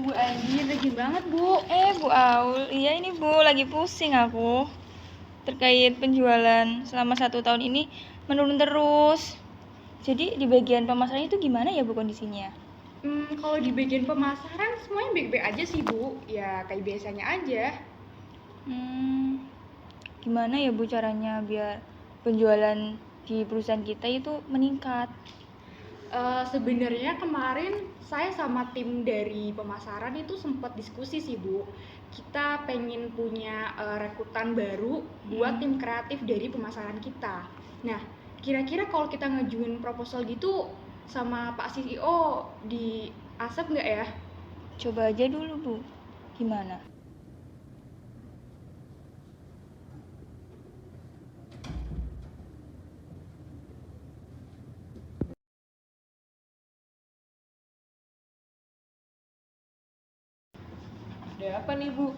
Bu Andi, lagi banget Bu. Bu Aul, iya ini Bu, lagi pusing aku terkait penjualan selama 1 tahun ini menurun terus. Jadi di bagian pemasaran itu gimana ya Bu kondisinya? Kalau di bagian pemasaran semuanya baik-baik aja sih Bu. Ya kayak biasanya aja. Gimana ya Bu caranya biar penjualan di perusahaan kita itu meningkat? Sebenarnya kemarin saya sama tim dari pemasaran itu sempat diskusi sih Bu. Kita pengen punya rekrutan baru buat tim kreatif dari pemasaran kita. Nah, kira-kira kalau kita ngajuin proposal gitu sama Pak CEO di ASEP nggak ya? Coba aja dulu Bu, gimana? Ada apa nih Bu?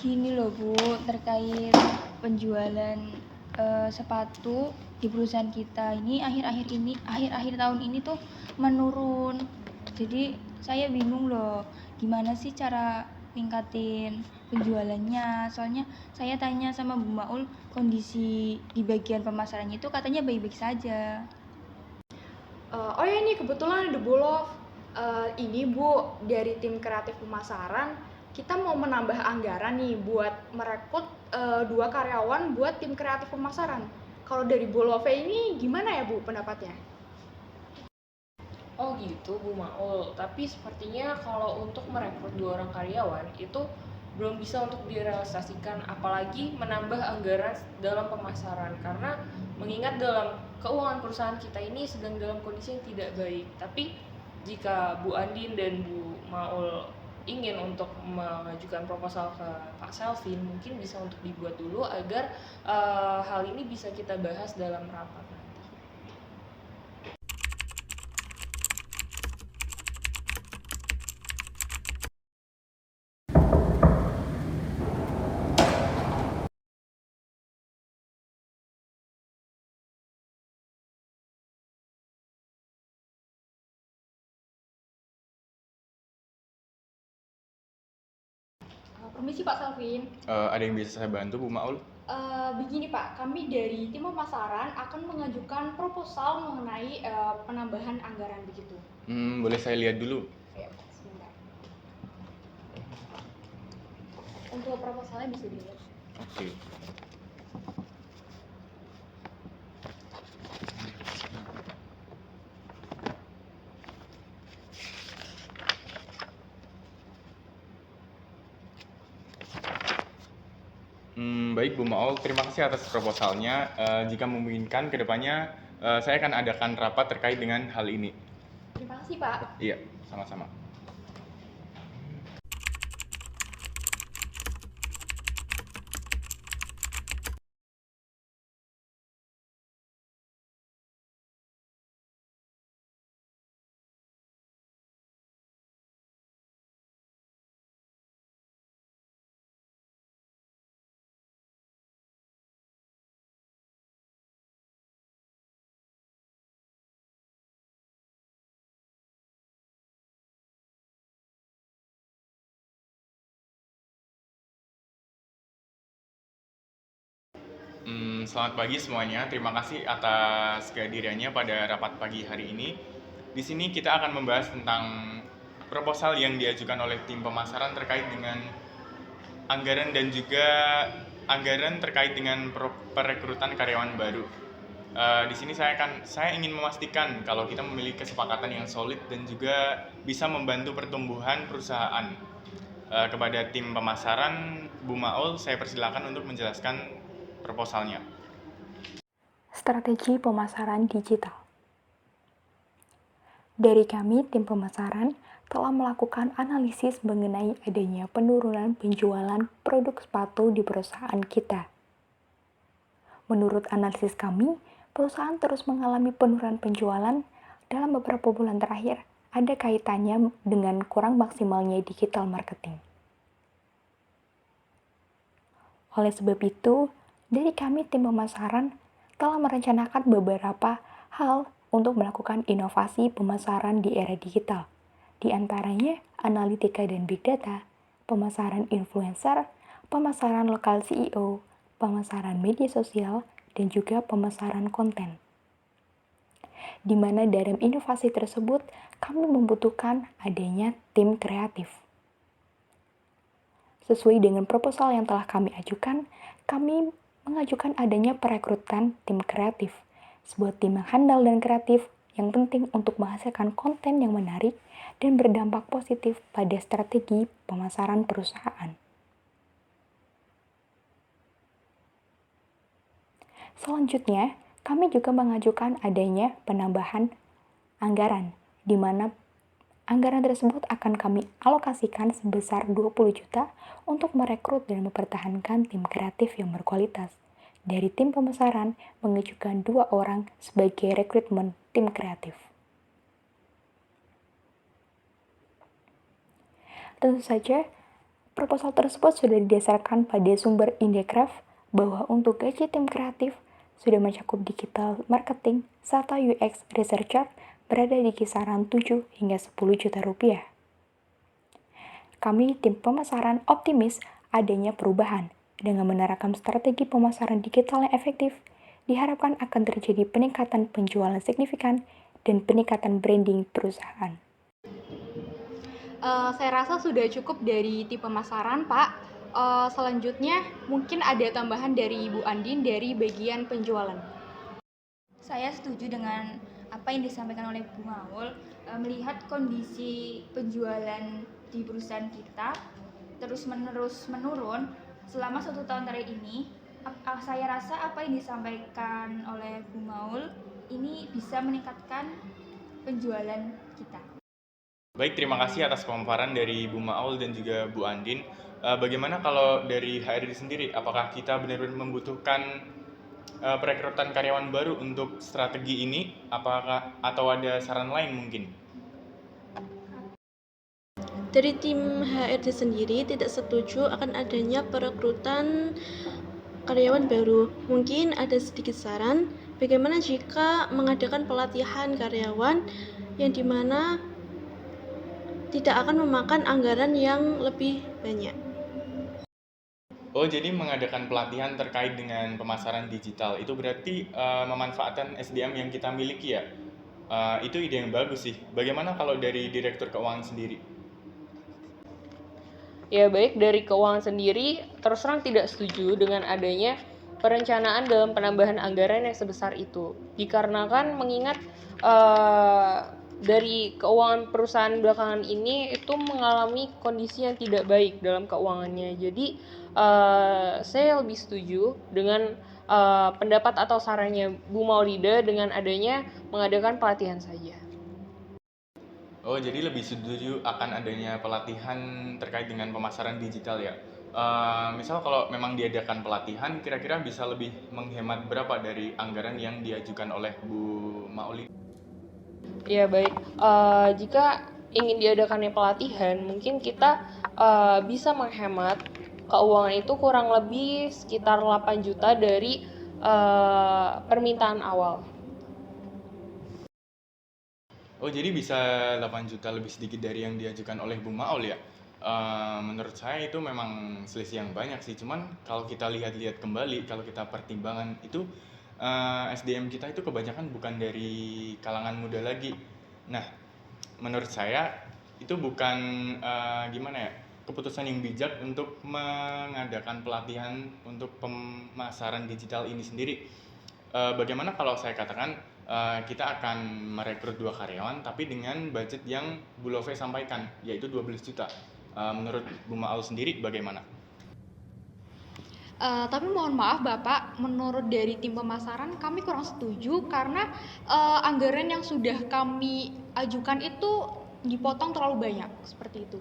Gini loh Bu, terkait penjualan sepatu di perusahaan kita ini akhir-akhir tahun ini tuh menurun. Jadi saya bingung loh, gimana sih cara ningkatin penjualannya. Soalnya saya tanya sama Bu Maul, kondisi di bagian pemasarannya itu katanya baik-baik saja. Oh ya ini kebetulan ada Bulov. Ini Bu dari tim kreatif pemasaran kita mau menambah anggaran nih buat merekrut 2 karyawan buat tim kreatif pemasaran. Kalau dari Bulove ini gimana ya Bu pendapatnya? Oh gitu Bu Maul, tapi sepertinya kalau untuk merekrut 2 orang karyawan itu belum bisa untuk direalisasikan, apalagi menambah anggaran dalam pemasaran, karena mengingat dalam keuangan perusahaan kita ini sedang dalam kondisi yang tidak baik. Tapi jika Bu Andin dan Bu Maul ingin untuk mengajukan proposal ke Pak Selvin, mungkin bisa untuk dibuat dulu agar hal ini bisa kita bahas dalam rapat nanti. Permisi Pak Salvin. Ada yang bisa saya bantu, Bu Maul? Begini Pak, kami dari tim pemasaran akan mengajukan proposal mengenai penambahan anggaran begitu. Boleh saya lihat dulu? Ya, sebentar. Untuk proposalnya bisa dilihat. Oke. Baik Bu Maul, terima kasih atas proposalnya. Jika memungkinkan ke depannya, saya akan adakan rapat terkait dengan hal ini. Terima kasih Pak. Iya, sama-sama. Selamat pagi semuanya. Terima kasih atas kehadirannya pada rapat pagi hari ini. Di sini kita akan membahas tentang proposal yang diajukan oleh tim pemasaran terkait dengan anggaran dan juga anggaran terkait dengan perekrutan karyawan baru. Di sini saya ingin memastikan kalau kita memiliki kesepakatan yang solid dan juga bisa membantu pertumbuhan perusahaan. Kepada tim pemasaran, Bu Maul, saya persilakan untuk menjelaskan proposalnya. Strategi pemasaran digital. Dari kami, tim pemasaran telah melakukan analisis mengenai adanya penurunan penjualan produk sepatu di perusahaan kita. Menurut analisis kami, perusahaan terus mengalami penurunan penjualan dalam beberapa bulan terakhir. Ada kaitannya dengan kurang maksimalnya digital marketing. Oleh sebab itu, dari kami tim pemasaran telah merencanakan beberapa hal untuk melakukan inovasi pemasaran di era digital. Di antaranya analitika dan big data, pemasaran influencer, pemasaran lokal CEO, pemasaran media sosial, dan juga pemasaran konten. Di mana dalam inovasi tersebut kami membutuhkan adanya tim kreatif. Sesuai dengan proposal yang telah kami ajukan, kami mengajukan adanya perekrutan tim kreatif, sebuah tim yang handal dan kreatif yang penting untuk menghasilkan konten yang menarik dan berdampak positif pada strategi pemasaran perusahaan. Selanjutnya, kami juga mengajukan adanya penambahan anggaran, di mana anggaran tersebut akan kami alokasikan sebesar 20 juta untuk merekrut dan mempertahankan tim kreatif yang berkualitas. Dari tim pemasaran mengajukan 2 orang sebagai rekrutmen tim kreatif. Tentu saja, proposal tersebut sudah didasarkan pada sumber Indekraf bahwa untuk gaji tim kreatif sudah mencakup digital marketing serta UX researcher berada di kisaran 7 hingga 10 juta rupiah. Kami tim pemasaran optimis adanya perubahan dengan menerapkan strategi pemasaran digital yang efektif, diharapkan akan terjadi peningkatan penjualan signifikan dan peningkatan branding perusahaan. Saya rasa sudah cukup dari tim pemasaran, Pak. Selanjutnya mungkin ada tambahan dari Bu Andin dari bagian penjualan. Saya setuju dengan apa yang disampaikan oleh Bu Maul. Melihat kondisi penjualan di perusahaan kita terus-menerus menurun selama 1 tahun terakhir ini, saya rasa apa yang disampaikan oleh Bu Maul ini bisa meningkatkan penjualan kita. Baik, terima kasih atas pemaparan dari Bu Maul dan juga Bu Andin. Bagaimana kalau dari HRD sendiri, apakah kita benar-benar membutuhkan perekrutan karyawan baru untuk strategi ini? Apakah atau ada saran lain mungkin? Dari tim HRD sendiri tidak setuju akan adanya perekrutan karyawan baru. Mungkin ada sedikit saran, bagaimana jika mengadakan pelatihan karyawan yang dimana tidak akan memakan anggaran yang lebih banyak. Oh, jadi mengadakan pelatihan terkait dengan pemasaran digital. Itu berarti memanfaatkan SDM yang kita miliki ya? Itu ide yang bagus sih. Bagaimana kalau dari Direktur Keuangan sendiri? Ya baik, dari keuangan sendiri terus terang tidak setuju dengan adanya perencanaan dalam penambahan anggaran yang sebesar itu. Dikarenakan mengingat dari keuangan perusahaan belakangan ini itu mengalami kondisi yang tidak baik dalam keuangannya. Jadi saya lebih setuju dengan pendapat atau sarannya Bu Maulida dengan adanya mengadakan pelatihan saja. Oh, jadi lebih setuju akan adanya pelatihan terkait dengan pemasaran digital ya. Misal kalau memang diadakan pelatihan, kira-kira bisa lebih menghemat berapa dari anggaran yang diajukan oleh Bu Mauli? Ya baik, jika ingin diadakannya pelatihan, mungkin kita bisa menghemat keuangan itu kurang lebih sekitar 8 juta dari permintaan awal. Oh, jadi bisa 8 juta lebih sedikit dari yang diajukan oleh Bu Maul ya? Menurut saya itu memang selisih yang banyak sih. Cuman kalau kita lihat-lihat kembali, kalau kita pertimbangan itu SDM kita itu kebanyakan bukan dari kalangan muda lagi. Nah, menurut saya itu bukan gimana ya, keputusan yang bijak untuk mengadakan pelatihan untuk pemasaran digital ini sendiri. Bagaimana kalau saya katakan kita akan merekrut 2 karyawan tapi dengan budget yang Bu Love sampaikan, yaitu 12 juta. Menurut Bu Maul sendiri bagaimana? Tapi mohon maaf Bapak, menurut dari tim pemasaran kami kurang setuju karena anggaran yang sudah kami ajukan itu dipotong terlalu banyak, seperti itu.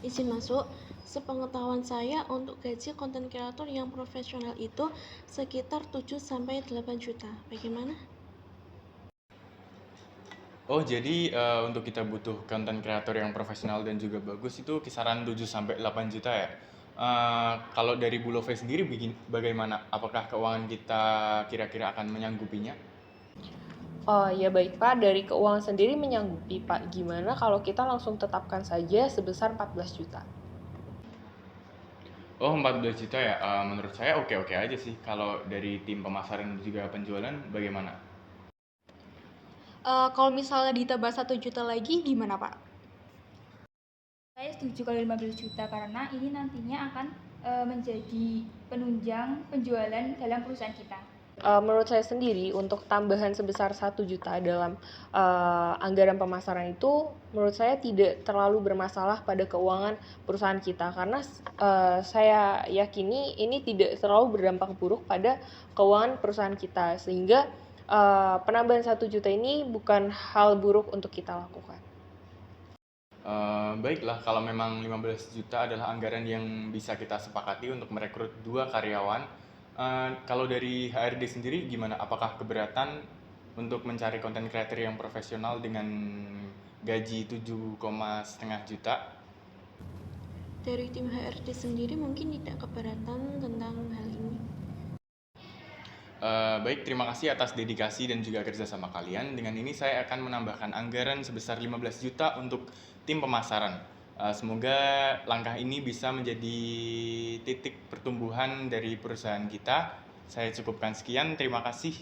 Izin masuk. Sepengetahuan saya untuk gaji konten kreator yang profesional itu sekitar 7-8 juta. Bagaimana? Oh, jadi untuk kita butuh konten kreator yang profesional dan juga bagus itu kisaran 7-8 juta ya. Kalau dari Bu Love sendiri bagaimana? Apakah keuangan kita kira-kira akan menyanggupinya? Oh ya baik Pak, dari keuangan sendiri menyanggupi Pak. Gimana kalau kita langsung tetapkan saja sebesar 14 juta? Oh, 14 juta ya. Menurut saya oke-oke aja sih. Kalau dari tim pemasaran dan juga penjualan bagaimana? Kalau misalnya ditambah 1 juta lagi gimana Pak? Saya setuju kalau 15 juta karena ini nantinya akan menjadi penunjang penjualan dalam perusahaan kita. Menurut saya sendiri untuk tambahan sebesar 1 juta dalam anggaran pemasaran itu menurut saya tidak terlalu bermasalah pada keuangan perusahaan kita karena saya yakini ini tidak terlalu berdampak buruk pada keuangan perusahaan kita sehingga penambahan 1 juta ini bukan hal buruk untuk kita lakukan. Baiklah, kalau memang 15 juta adalah anggaran yang bisa kita sepakati untuk merekrut 2 karyawan, kalau dari HRD sendiri gimana? Apakah keberatan untuk mencari content creator yang profesional dengan gaji 7,5 juta? Dari tim HRD sendiri mungkin tidak keberatan tentang hal ini. Baik, terima kasih atas dedikasi dan juga kerjasama kalian. Dengan ini saya akan menambahkan anggaran sebesar 15 juta untuk tim pemasaran. Semoga langkah ini bisa menjadi titik pertumbuhan dari perusahaan kita. Saya cukupkan sekian, terima kasih.